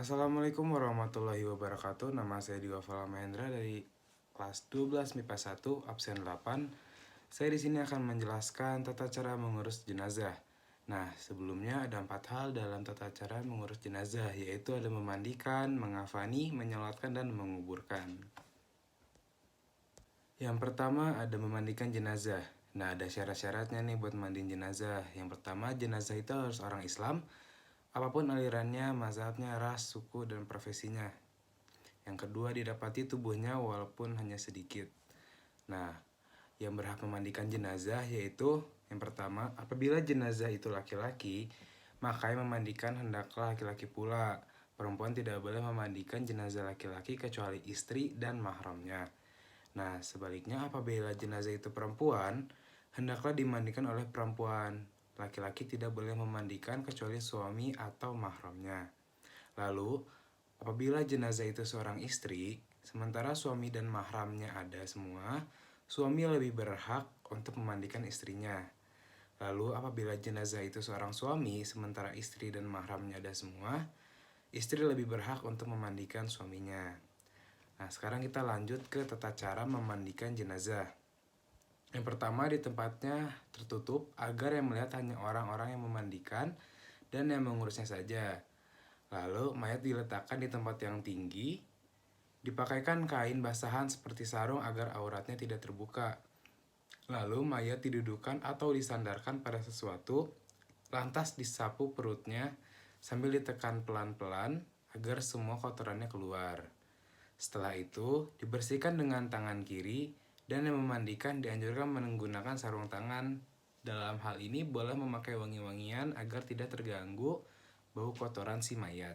Assalamualaikum warahmatullahi wabarakatuh. Nama saya Diwafala Mahendra dari kelas 12 MIPA 1 absen 8. Saya di sini akan menjelaskan tata cara mengurus jenazah. Nah, sebelumnya ada 4 hal dalam tata cara mengurus jenazah, yaitu ada memandikan, mengafani, menyolatkan, dan menguburkan. Yang pertama ada memandikan jenazah. Nah, ada syarat-syaratnya nih buat mandiin jenazah. Yang pertama, jenazah itu harus orang Islam, apapun alirannya, mazhabnya, ras, suku, dan profesinya. Yang kedua, didapati tubuhnya walaupun hanya sedikit. Nah, yang berhak memandikan jenazah yaitu yang pertama, apabila jenazah itu laki-laki, maka yang memandikan hendaklah laki-laki pula. Perempuan tidak boleh memandikan jenazah laki-laki kecuali istri dan mahramnya. Nah, sebaliknya apabila jenazah itu perempuan, hendaklah dimandikan oleh perempuan. Laki-laki tidak boleh memandikan kecuali suami atau mahramnya. Lalu, apabila jenazah itu seorang istri, sementara suami dan mahramnya ada semua, suami lebih berhak untuk memandikan istrinya. Lalu, apabila jenazah itu seorang suami, sementara istri dan mahramnya ada semua, istri lebih berhak untuk memandikan suaminya. Nah, sekarang kita lanjut ke tata cara memandikan jenazah. Yang pertama, di tempatnya tertutup agar yang melihat hanya orang-orang yang memandikan dan yang mengurusnya saja. Lalu, mayat diletakkan di tempat yang tinggi, dipakaikan kain basahan seperti sarung agar auratnya tidak terbuka. Lalu, mayat didudukan atau disandarkan pada sesuatu, lantas disapu perutnya sambil ditekan pelan-pelan agar semua kotorannya keluar. Setelah itu, dibersihkan dengan tangan kiri dan yang memandikan dianjurkan menggunakan sarung tangan. Dalam hal ini boleh memakai wangi-wangian agar tidak terganggu bau kotoran si mayat.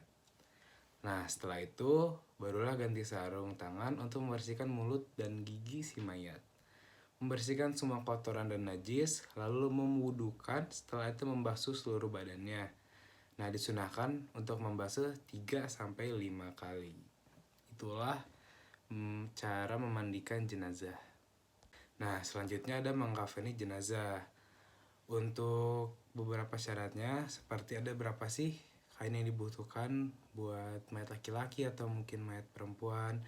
Nah, setelah itu barulah ganti sarung tangan untuk membersihkan mulut dan gigi si mayat. Membersihkan semua kotoran dan najis, lalu memwudukan, setelah itu membasuh seluruh badannya. Nah, disunahkan untuk membasuh 3-5 kali. Itulah cara memandikan jenazah. Nah, selanjutnya ada mengkafani jenazah. Untuk beberapa syaratnya, seperti ada berapa sih kain yang dibutuhkan buat mayat laki-laki atau mungkin mayat perempuan.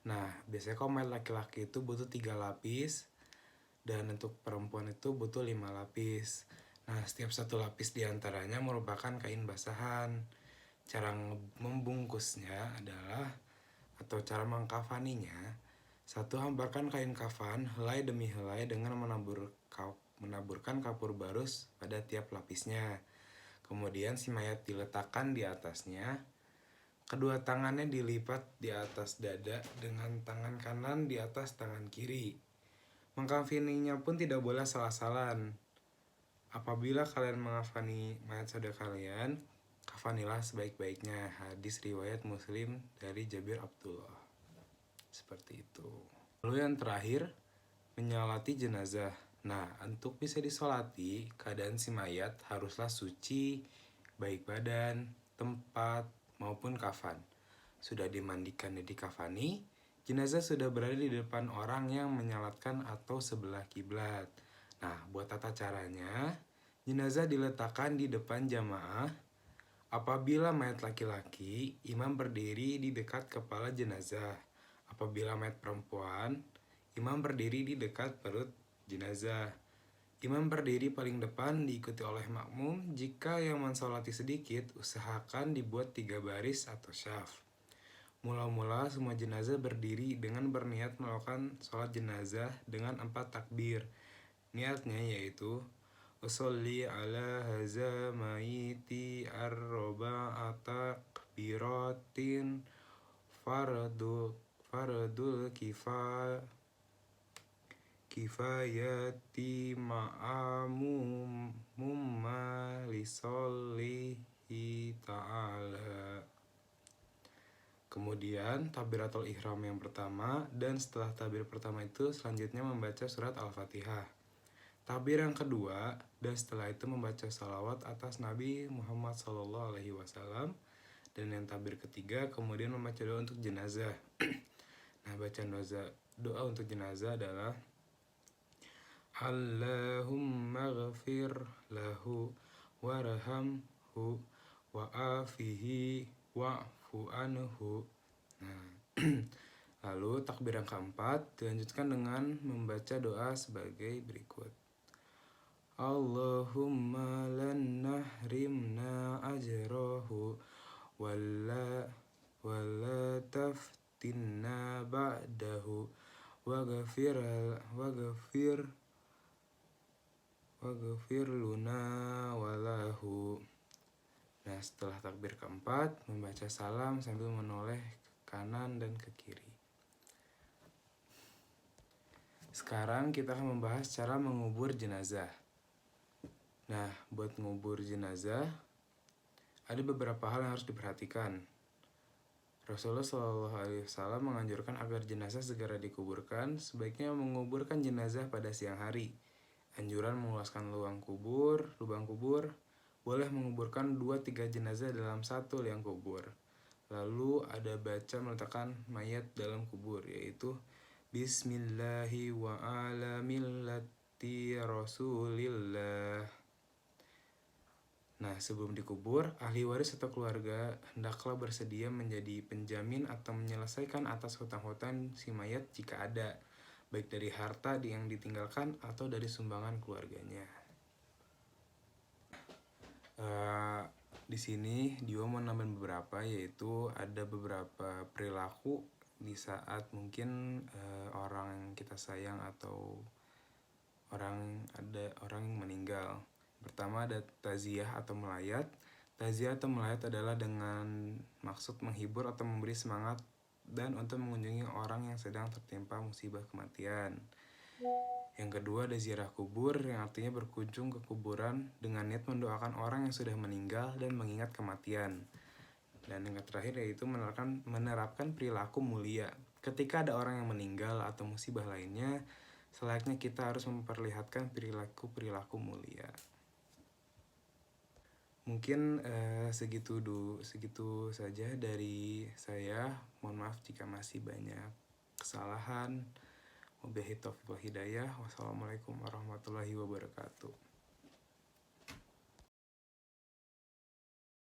Nah, biasanya kalau mayat laki-laki itu butuh 3 lapis, dan untuk perempuan itu butuh 5 lapis. Nah, setiap satu lapis diantaranya merupakan kain basahan. Cara membungkusnya adalah, atau cara mengkafaninya, satu, hamparkan kain kafan helai demi helai dengan menaburkan kapur barus pada tiap lapisnya. Kemudian si mayat diletakkan di atasnya. Kedua tangannya dilipat di atas dada dengan tangan kanan di atas tangan kiri. Mengkafaninya pun tidak boleh salah-salahan. Apabila kalian mengkafani mayat saudara kalian, kafanilah sebaik-baiknya. Hadis riwayat Muslim dari Jabir Abdullah. Seperti itu. Lalu yang terakhir, menyolati jenazah. Nah, untuk bisa disolati, keadaan si mayat haruslah suci, baik badan, tempat, maupun kafan. Sudah dimandikan dan dikafani, jenazah sudah berada di depan orang yang menyolatkan atau sebelah kiblat. Nah, buat tata caranya, jenazah diletakkan di depan jamaah. Apabila mayat laki-laki, imam berdiri di dekat kepala jenazah. Apabila mayat perempuan, imam berdiri di dekat perut jenazah. Imam berdiri paling depan diikuti oleh makmum. Jika yang mensolati sedikit, usahakan dibuat 3 baris atau syaf. Mula-mula semua jenazah berdiri dengan berniat melakukan sholat jenazah dengan 4 takbir. Niatnya yaitu usolli ala haza maiti arba'ata takbiratin fardul kifayati ma'amumma lisollihi ta'ala. Kemudian takbiratul ihram yang pertama, dan setelah takbir pertama itu selanjutnya membaca surat Al-Fatihah. Takbir yang kedua, dan setelah itu membaca salawat atas Nabi Muhammad SAW. Dan yang takbir ketiga kemudian membaca doa untuk jenazah. Nah, bacaan doa untuk jenazah adalah Allahumma ghafir lahu warhamhu wa'afihi wa'fu radhiyallahu anhu. Nah, lalu takbir yang keempat dilanjutkan dengan membaca doa sebagai berikut. Allahumma lan nahrimna ajrahu wala taftinna ba'dahu waghfir luna walahu. Nah, setelah takbir keempat, membaca salam sambil menoleh ke kanan dan ke kiri. Sekarang kita akan membahas cara mengubur jenazah. Nah, buat mengubur jenazah, ada beberapa hal yang harus diperhatikan. Rasulullah SAW menganjurkan agar jenazah segera dikuburkan, sebaiknya menguburkan jenazah pada siang hari. Anjuran meluaskan lubang kubur, boleh menguburkan 2-3 jenazah dalam satu liang kubur. Lalu ada baca meletakkan mayat dalam kubur, yaitu Bismillahi wa ala millati Rasulillah. Nah, sebelum dikubur, ahli waris atau keluarga hendaklah bersedia menjadi penjamin atau menyelesaikan atas hutang-hutang si mayat jika ada, baik dari harta yang ditinggalkan atau dari sumbangan keluarganya. Di sini Dio mau nambahin beberapa, yaitu ada beberapa perilaku di saat mungkin orang yang kita sayang atau orang yang meninggal. Pertama ada taziah atau melayat. Taziah atau melayat adalah dengan maksud menghibur atau memberi semangat dan untuk mengunjungi orang yang sedang tertimpa musibah kematian. Yang kedua ada ziarah kubur, yang artinya berkunjung ke kuburan dengan niat mendoakan orang yang sudah meninggal dan mengingat kematian. Dan yang terakhir yaitu menerapkan perilaku mulia. Ketika ada orang yang meninggal atau musibah lainnya, selayaknya kita harus memperlihatkan perilaku mulia. Mungkin segitu saja dari saya. Mohon maaf jika masih banyak kesalahan. Wabillahi taufiq wal hidayah. Wassalamualaikum warahmatullahi wabarakatuh.